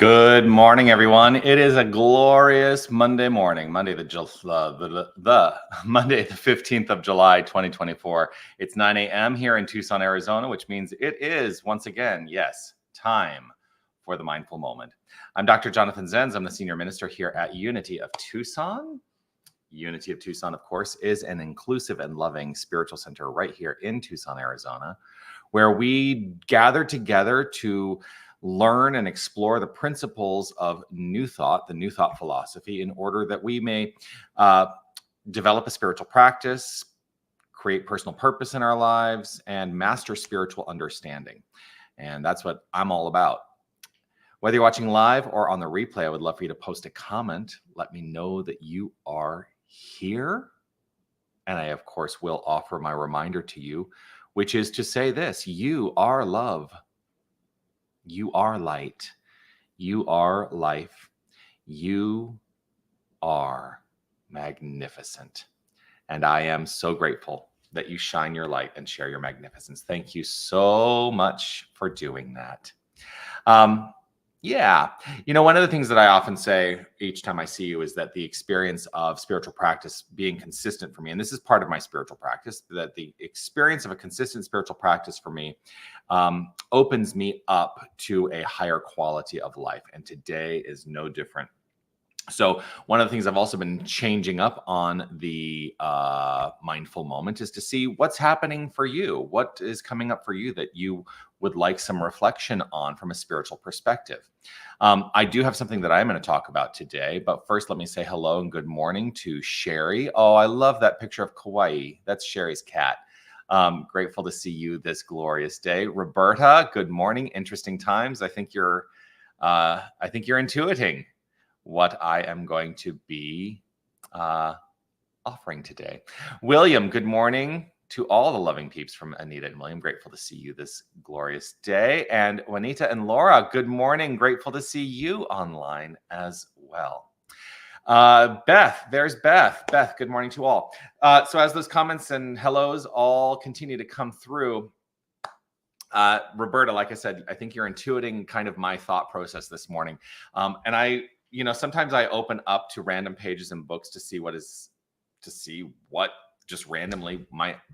Good morning, everyone. It is a glorious Monday morning, Monday Monday, the 15th of July, 2024. It's 9 a.m. here in Tucson, Arizona, which means it is once again, yes, time for the mindful moment. I'm Dr. Jonathan Zenz. I'm the senior minister here at Unity of Tucson. Unity of Tucson, of course, is an inclusive and loving spiritual center right here in Tucson, Arizona, where we gather together to learn and explore the principles of New Thought, the New Thought philosophy, in order that we may develop a spiritual practice, create personal purpose in our lives, and master spiritual understanding. And that's what I'm all about. Whether you're watching live or on the replay, I would love for you to post a comment. Let me know that you are here. And I, of course, will offer my reminder to you, which is to say this: you are love. You are light. You are life. You are magnificent. And I am so grateful that you shine your light and share your magnificence. Thank you so much for doing that. Yeah, one of the things that I often say each time I see you is that the experience of spiritual practice being consistent for me, and this is part of my spiritual practice, that the experience of a consistent spiritual practice for me opens me up to a higher quality of life. And today is no different. So one of the things I've also been changing up on the mindful moment is to see what's happening for you. What is coming up for you that you would like some reflection on from a spiritual perspective. I do have something that I'm going to talk about today, but first let me say hello and good morning to Sherry. Oh, I love that picture of Kauai. That's Sherry's cat. Grateful to see you this glorious day. Roberta, good morning. Interesting times. I think you're intuiting what I am going to be offering today. William, good morning to all the loving peeps from Anita and William. Grateful to see you this glorious day. And Juanita and Laura, good morning. Grateful to see you online as well. Beth, there's Beth. Beth, good morning to all. So as those comments and hellos all continue to come through, Roberta, like I said, I think you're intuiting kind of my thought process this morning. And sometimes I open up to random pages and books to see what just randomly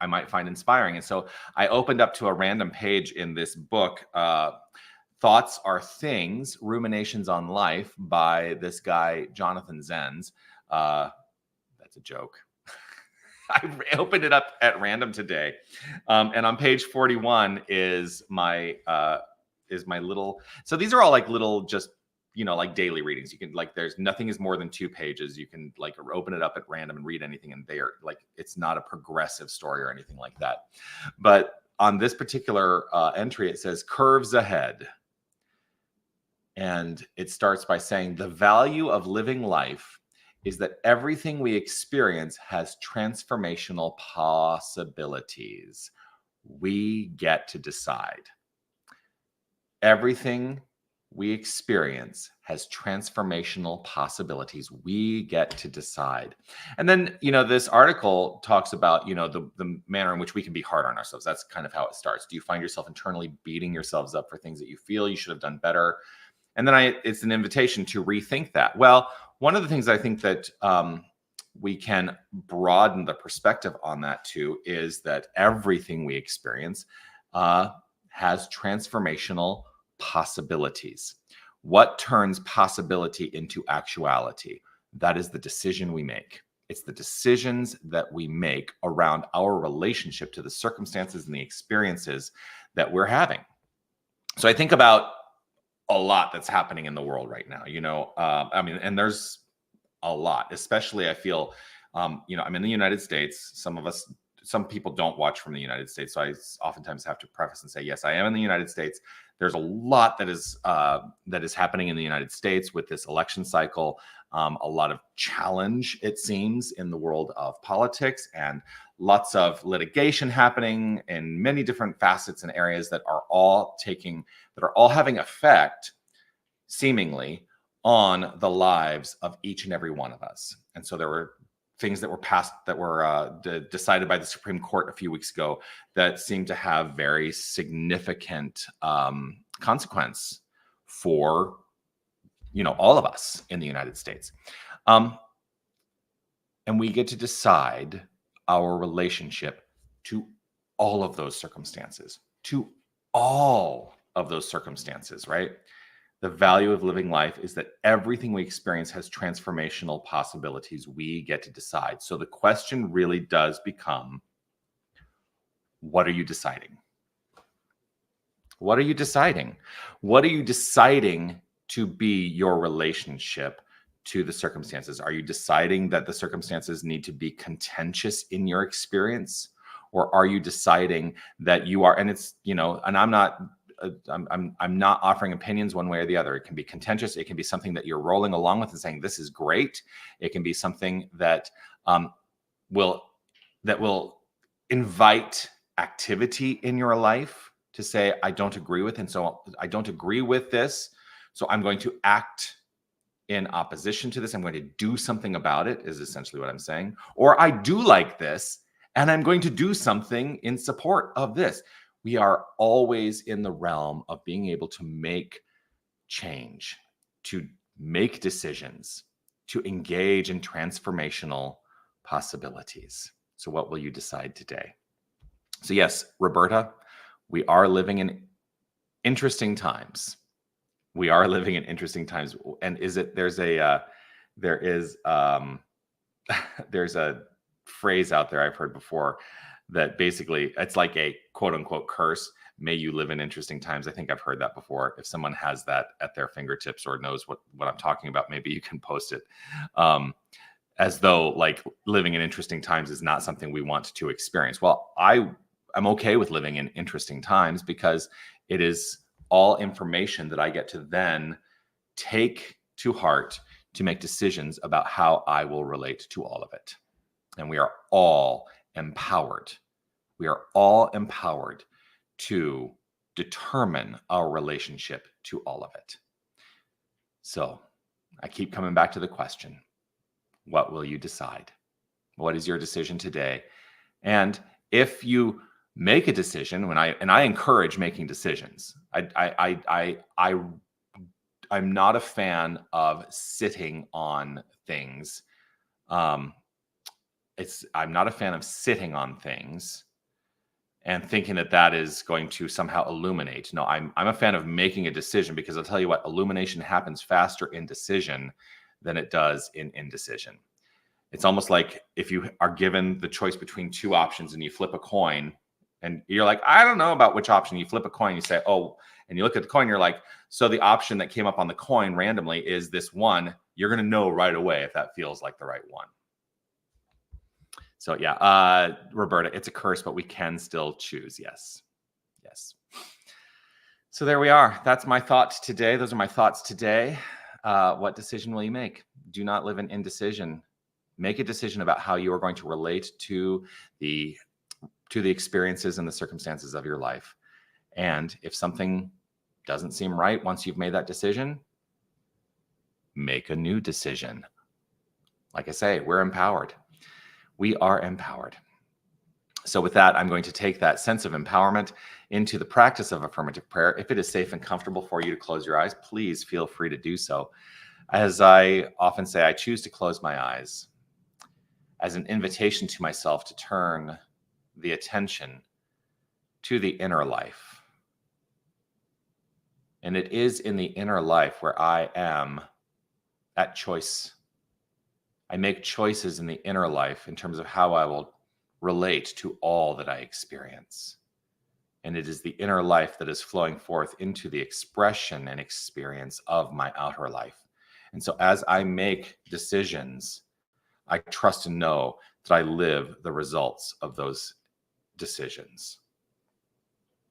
I might find inspiring. And so I opened up to a random page in this book, Thoughts Are Things, Ruminations on Life, by this guy, Jonathan Zenz. That's a joke. I opened it up at random today. And on page 41 is my little, so these are all like little, just, like daily readings. You can there's nothing is more than 2 pages. You can open it up at random and read anything in there. It's not a progressive story or anything like that. But on this particular entry, it says curves ahead. And it starts by saying the value of living life is that everything we experience has transformational possibilities. We get to decide. Everything we experience has transformational possibilities. We get to decide. And then, this article talks about, the manner in which we can be hard on ourselves. That's kind of how it starts. Do you find yourself internally beating yourselves up for things that you feel you should have done better? And then it's an invitation to rethink that. Well, one of the things I think that we can broaden the perspective on that too is that everything we experience has transformational possibilities. What turns possibility into actuality? That is the decision we make. It's the decisions that we make around our relationship to the circumstances and the experiences that we're having. So I think about a lot that's happening in the world right now, and there's a lot, especially I feel, I'm in the United States. Some people don't watch from the United States. So I oftentimes have to preface and say, yes, I am in the United States. There's a lot that is happening in the United States with this election cycle. A lot of challenge, it seems, in the world of politics, and lots of litigation happening in many different facets and areas that are all having effect, seemingly, on the lives of each and every one of us. And so there were things that were passed, that were decided by the Supreme Court a few weeks ago, that seemed to have very significant consequence for all of us in the United States. Um, and we get to decide our relationship to all of those circumstances, to all of those circumstances, right? The value of living life is that everything we experience has transformational possibilities. We get to decide. So the question really does become, what are you deciding? What are you deciding? What are you deciding to be your relationship to the circumstances? Are you deciding that the circumstances need to be contentious in your experience? Or are you deciding that you are, and it's, and I'm not offering opinions one way or the other. It can be contentious. It can be something that you're rolling along with and saying, this is great. It can be something that will invite activity in your life to say, I don't agree with, and so I don't agree with this. So I'm going to act in opposition to this. I'm going to do something about it, is essentially what I'm saying. Or I do like this, and I'm going to do something in support of this. We are always in the realm of being able to make change, to make decisions, to engage in transformational possibilities. So what will you decide today? So yes, Roberta, we are living in interesting times. We are living in interesting times. And there's a phrase out there I've heard before that basically it's like a quote unquote curse. May you live in interesting times. I think I've heard that before. If someone has that at their fingertips or knows what I'm talking about, maybe you can post it. As though like living in interesting times is not something we want to experience. Well, I'm okay with living in interesting times because it is all information that I get to then take to heart to make decisions about how I will relate to all of it. And we are all empowered. We are all empowered to determine our relationship to all of it. So I keep coming back to the question, what will you decide? What is your decision today? And if you make a decision, and I encourage making decisions, I'm not a fan of sitting on things. I'm not a fan of sitting on things and thinking that is going to somehow illuminate. No, I'm a fan of making a decision, because I'll tell you what, illumination happens faster in decision than it does in indecision. It's almost like if you are given the choice between two options and you flip a coin and you're like, I don't know about which option. You flip a coin, you say, oh, and you look at the coin, you're like, so the option that came up on the coin randomly is this one. You're going to know right away if that feels like the right one. So yeah, Roberta, it's a curse, but we can still choose. Yes. Yes. So there we are. That's my thoughts today. Those are my thoughts today. What decision will you make? Do not live in indecision. Make a decision about how you are going to relate to the experiences and the circumstances of your life. And if something doesn't seem right once you've made that decision, make a new decision. Like I say, we're empowered. We are empowered. So with that, I'm going to take that sense of empowerment into the practice of affirmative prayer. If it is safe and comfortable for you to close your eyes, please feel free to do so. As I often say, I choose to close my eyes as an invitation to myself to turn the attention to the inner life. And it is in the inner life where I am at choice. I make choices in the inner life in terms of how I will relate to all that I experience. And it is the inner life that is flowing forth into the expression and experience of my outer life. And so as I make decisions, I trust and know that I live the results of those decisions.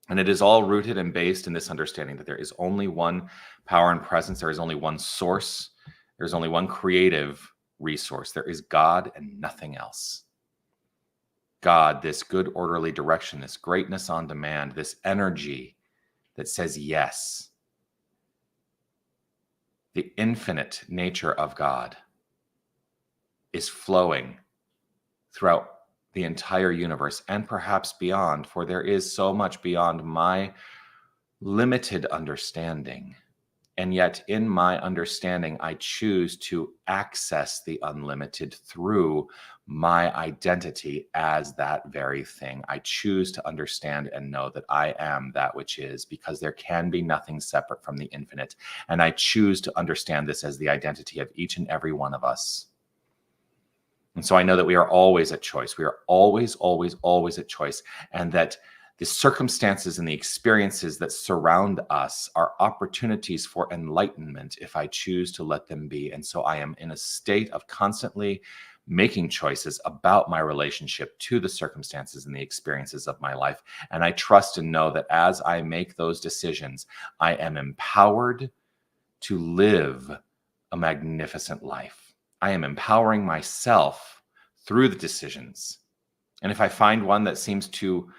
And it is all rooted and based in this understanding that there is only one power and presence. There is only one source. There's only one creative resource. There is God and nothing else. God, this good orderly direction, this greatness on demand, this energy that says yes. The infinite nature of God is flowing throughout the entire universe and perhaps beyond, for there is so much beyond my limited understanding And yet, in my understanding, I choose to access the unlimited through my identity as that very thing. I choose to understand and know that I am that which is, because there can be nothing separate from the infinite. And I choose to understand this as the identity of each and every one of us. And so I know that we are always at choice. We are always, always, always at choice. And that the circumstances and the experiences that surround us are opportunities for enlightenment if I choose to let them be. And so I am in a state of constantly making choices about my relationship to the circumstances and the experiences of my life. And I trust and know that as I make those decisions, I am empowered to live a magnificent life. I am empowering myself through the decisions. And if I find one that seems to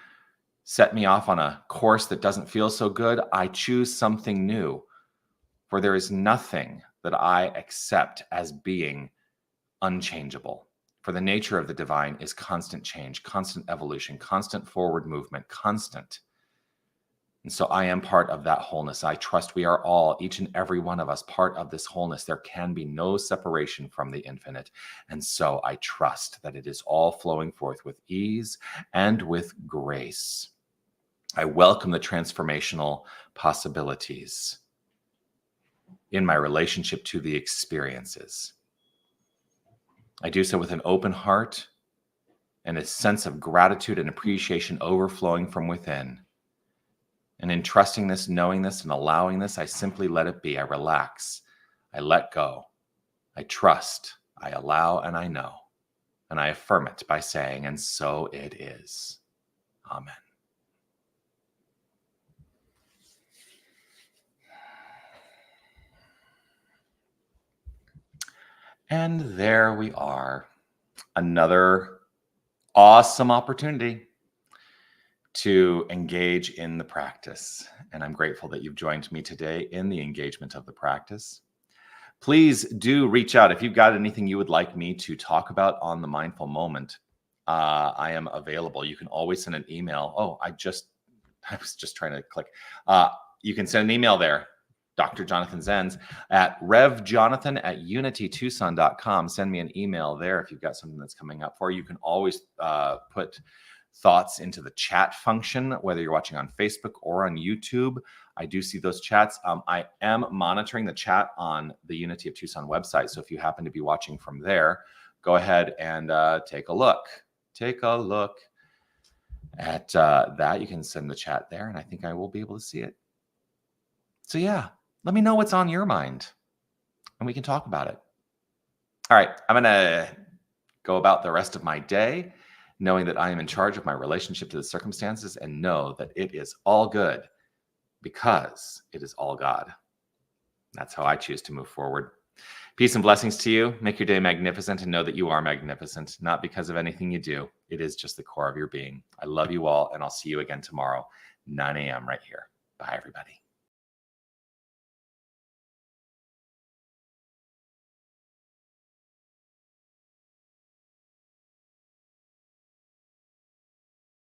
set me off on a course that doesn't feel so good, I choose something new. For there is nothing that I accept as being unchangeable. For the nature of the divine is constant change, constant evolution, constant forward movement, constant. And so I am part of that wholeness. I trust we are all, each and every one of us, part of this wholeness. There can be no separation from the infinite. And so I trust that it is all flowing forth with ease and with grace. I welcome the transformational possibilities in my relationship to the experiences. I do so with an open heart and a sense of gratitude and appreciation overflowing from within. And in trusting this, knowing this, and allowing this, I simply let it be. I relax. I let go. I trust. I allow, and I know. And I affirm it by saying, and so it is. Amen. And there we are. Another awesome opportunity to engage in the practice. And I'm grateful that you've joined me today in the engagement of the practice. Please do reach out if you've got anything you would like me to talk about on the mindful moment. I am available. You can always send an email. Oh, I was just trying to click. You can send an email there, Dr. Jonathan Zenz, at revjonathan@unitytucson.com. Send me an email there if you've got something that's coming up for you. You can always put thoughts into the chat function, whether you're watching on Facebook or on YouTube. I do see those chats. I am monitoring the chat on the Unity of Tucson website. So if you happen to be watching from there, go ahead and take a look. Take a look at that. You can send the chat there, and I think I will be able to see it. So yeah, let me know what's on your mind, and we can talk about it. All right, I'm going to go about the rest of my day knowing that I am in charge of my relationship to the circumstances, and know that it is all good because it is all God. That's how I choose to move forward. Peace and blessings to you. Make your day magnificent, and know that you are magnificent, not because of anything you do. It is just the core of your being. I love you all, and I'll see you again tomorrow, 9 a.m. right here. Bye, everybody.